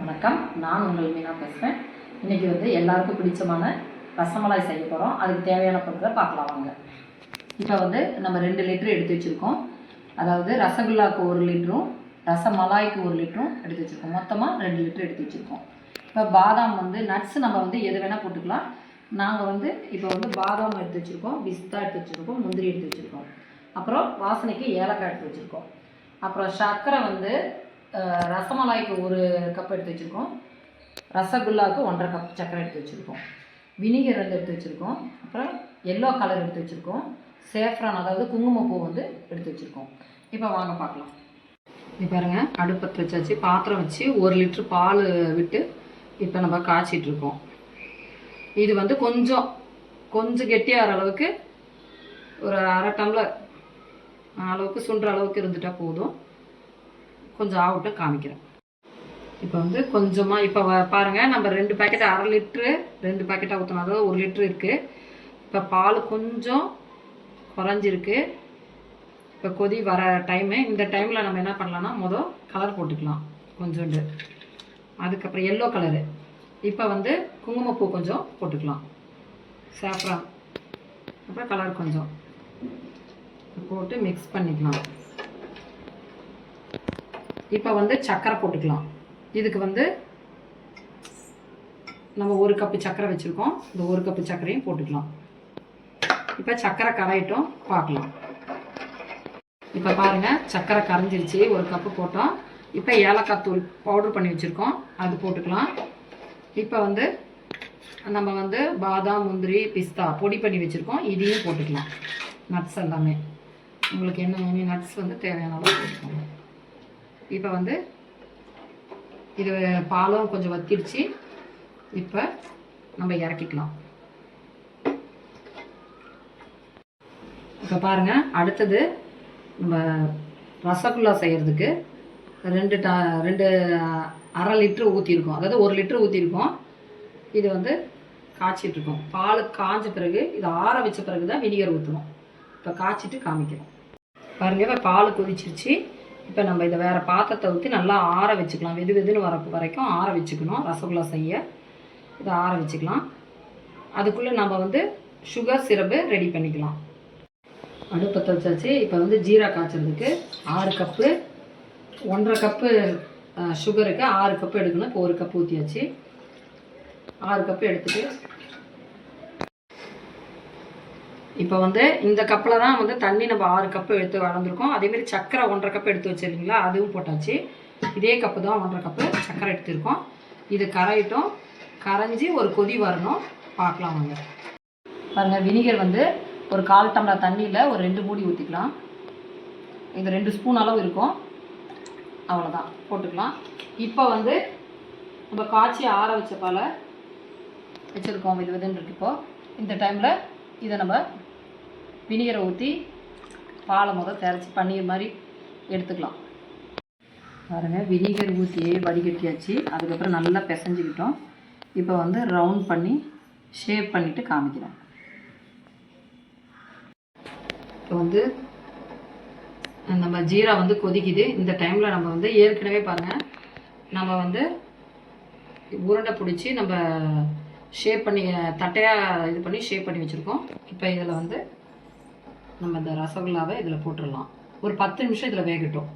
வணக்கம், நான் உங்கள் மீனா பேசுகிறேன். இன்றைக்கி எல்லாருக்கும் பிடிச்சமான ரசமலாய் செய்ய போகிறோம். அதுக்கு தேவையான பொருட்களை பார்க்கலாம் வாங்க. இப்போ நம்ம 2 லிட்டர் எடுத்து வச்சுருக்கோம். அதாவது ரசகுல்லாவுக்கு 1 லிட்டரும் ரசமலாய்க்கு 1 லிட்டரும் எடுத்து வச்சுருக்கோம். மொத்தமாக 2 லிட்டர் எடுத்து வச்சுருக்கோம். இப்போ பாதாம் நட்ஸ் நம்ம எது வேணால் போட்டுக்கலாம். நாங்கள் இப்போ பாதாம் எடுத்து வச்சுருக்கோம், பிஸ்தா எடுத்து வச்சுருக்கோம், முந்திரி எடுத்து வச்சுருக்கோம். அப்புறம் வாசனைக்கு ஏலக்காய் எடுத்து வச்சுருக்கோம். அப்புறம் சர்க்கரை ரசமலாய்க்கு 1 கப் எடுத்து வச்சுருக்கோம், ரசகுல்லாவுக்கு 1.5 கப் சர்க்கரை எடுத்து வச்சுருக்கோம், வினிகர் எடுத்து வச்சுருக்கோம், அப்புறம் எல்லோ கலர் எடுத்து வச்சுருக்கோம், சேஃப்ரான் அதாவது குங்குமப்பூ எடுத்து வச்சுருக்கோம். இப்போ வாங்க பார்க்கலாம். இப்போ பாருங்கள், அடுப்பத்தை வச்சாச்சு, பாத்திரம் வச்சு 1 லிட்டர் பால் விட்டு இப்போ நம்ம காய்ச்சிட்ருக்கோம். இது கொஞ்சம் கெட்டியாகிற அளவுக்கு ஒரு அரை டம்ளர் அளவுக்கு சுண்டுற அளவுக்கு இருந்துட்டால் போதும். கொஞ்சம் ஆகட்டும், காமிக்கிறேன். இப்போ கொஞ்சமாக இப்போ பாருங்கள், நம்ம 2 பேக்கெட் அரை லிட்ரு 2 பேக்கெட்டாக ஊற்றணும். அதாவது 1 லிட்ரு இருக்குது. இப்போ பால் கொஞ்சம் குறைஞ்சிருக்கு. இப்போ கொதி வர டைமு. இந்த டைமில் நம்ம என்ன பண்ணலான்னா கலர் போட்டுக்கலாம் கொஞ்சோண்டு. அதுக்கப்புறம் எல்லோ கலரு. இப்போ குங்குமப்பூ கொஞ்சம் போட்டுக்கலாம், சாஃப்ரான், அப்புறம் கலர் கொஞ்சம் போட்டு மிக்ஸ் பண்ணிக்கலாம். இப்போ சர்க்கரை போட்டுக்கலாம். இதுக்கு நம்ம 1 கப்பு சர்க்கரை வச்சுருக்கோம். இந்த 1 கப்பு சர்க்கரையும் போட்டுக்கலாம். இப்போ சர்க்கரை கரையிட்டும், பார்க்கலாம். இப்போ பாருங்கள், சர்க்கரை கரைஞ்சிருச்சு. 1 கப்பு போட்டோம். இப்போ ஏலக்காய் தூள் பவுட்ரு பண்ணி வச்சுருக்கோம், அது போட்டுக்கலாம். இப்போ நம்ம பாதாம், முந்திரி, பிஸ்தா பொடி பண்ணி வச்சுருக்கோம், இதையும் போட்டுக்கலாம். நட்ஸ் எல்லாமே உங்களுக்கு என்ன நட்ஸ் தேவையான அளவு போட்டுக்கோங்க. இப்போ இது பாலும் கொஞ்சம் வத்திடுச்சு. இப்போ நம்ம இறக்கிக்கலாம். இப்போ பாருங்கள், அடுத்தது நம்ம ரசகுல்லா செய்கிறதுக்கு 2 அரை லிட்ரு ஊற்றிருக்கோம். அதாவது 1 லிட்ரு ஊற்றிருக்கோம். இது காய்ச்சிட்ருக்கோம். பால் காய்ஞ்ச பிறகு இதை ஆற வச்ச பிறகு தான் வினிகர் ஊற்றணும். இப்போ காய்ச்சிட்டு காமிக்கிறோம். பாருங்கள், இப்போ பால் கொதிச்சிருச்சு. இப்போ நம்ம இதை வேறு பாத்திரத்தை ஊற்றி நல்லா ஆற வச்சுக்கலாம். வெதுன்னு வரைக்கும் ஆற வச்சுக்கணும். ரசகுல்லா செய்ய இதை ஆற வச்சுக்கலாம். அதுக்குள்ளே நம்ம சுகர் சிரப்பு ரெடி பண்ணிக்கலாம். அடுப்பத்தை வச்சாச்சு. இப்போ ஜீரா காய்ச்சறதுக்கு 6 கப்பு 1.5 கப்பு சுகருக்கு 6 கப்பு எடுக்கணும். இப்போ 1 கப்பு ஊற்றியாச்சு. 6 கப்பு எடுத்துட்டு இப்போ இந்த கப்பில் தான் தண்ணி நம்ம 6 கப்பு எடுத்து வளர்ந்துருக்கோம். அதேமாரி சர்க்கரை 1.5 கப்பு எடுத்து வச்சுருக்கீங்களா, அதுவும் போட்டாச்சு. இதே கப்பு தான் 1.5 கப்பு சர்க்கரை எடுத்துருக்கோம். இது கரையிட்டும், கரைஞ்சி ஒரு கொதி வரணும், பார்க்கலாம் வாங்க. பாருங்கள், வினிகர் ஒரு 1/4 டம்ளர் தண்ணியில் ஒரு 2 மூடி ஊற்றிக்கலாம். இது 2 ஸ்பூன் அளவு இருக்கும், அவ்வளோதான், போட்டுக்கலாம். இப்போ நம்ம காய்ச்சி ஆற வச்ச பாலை வச்சுருக்கோம். இதுன்னு இருக்கு. இப்போது இந்த டைமில் இதை நம்ம வினிகரை ஊற்றி பாலை திரைச்சி பன்னீர் மாதிரி எடுத்துக்கலாம். பாருங்கள், வினிகர் ஊற்றியே வடிகட்டியாச்சு. அதுக்கப்புறம் நல்லா பிசைஞ்சிக்கிட்டோம். இப்போ ரவுண்ட் பண்ணி ஷேப் பண்ணிவிட்டு காமிக்கிறேன். இப்போ நம்ம ஜீரா கொதிக்குது. இந்த டைமில் நம்ம ஏற்கனவே பாருங்கள், நம்ம உருண்டை பிடிச்சி நம்ம ஷேப் பண்ணி தட்டையாக இது பண்ணி ஷேப் பண்ணி வச்சுருக்கோம். இப்போ இதில் நம்ம இந்த ரசகுல்லாவை இதில் போட்டுடலாம். ஒரு 10 நிமிஷம் இதில் வேகட்டும்.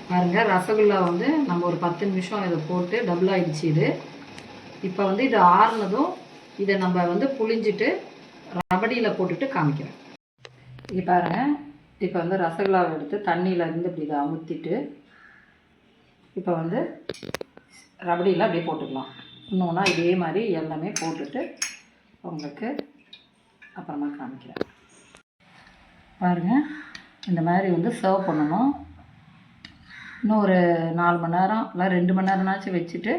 பாருங்கள், ரசகுல்லா நம்ம ஒரு 10 நிமிஷம் இதை போட்டு டபுள் ஆகிடுச்சு. இது இப்போ இது ஆறுனதும் இதை நம்ம புளிஞ்சிட்டு ரபடியில் போட்டுட்டு காமிக்கிறேன். இது பாருங்கள், இப்போ ரசகுல்லாவை எடுத்து தண்ணியில் இருந்து இப்படி இதை அமுத்திட்டு இப்போ ரபடியில் அப்படியே போட்டுக்கலாம். இன்னொன்னா இதே மாதிரி எல்லாமே போட்டுட்டு உங்களுக்கு அப்புறமா காமிக்கிறேன். பாருங்கள், இந்த மாதிரி சர்வ் பண்ணணும். இன்னும் ஒரு 4 மணி நேரம் இல்லை 2 மணி நேரம்னாச்சும் வச்சுட்டு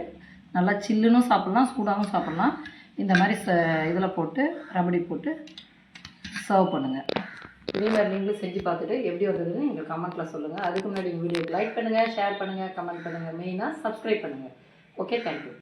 நல்லா சில்லுன்னு சாப்பிட்லாம், சூடாகவும் சாப்பிட்லாம். இந்த மாதிரி இதில் போட்டு ரபடி போட்டு சர்வ் பண்ணுங்கள். இதே மாதிரி நீங்களும் செஞ்சு பார்த்துட்டு எப்படி வந்ததுன்னு எங்கள் கமெண்ட்டில் சொல்லுங்கள். அதுக்கு முன்னாடி வீடியோக்கு லைக் பண்ணுங்கள், ஷேர் பண்ணுங்கள், கமெண்ட் பண்ணுங்கள், மெயினாக சப்ஸ்கிரைப் பண்ணுங்கள். Okay, thank you.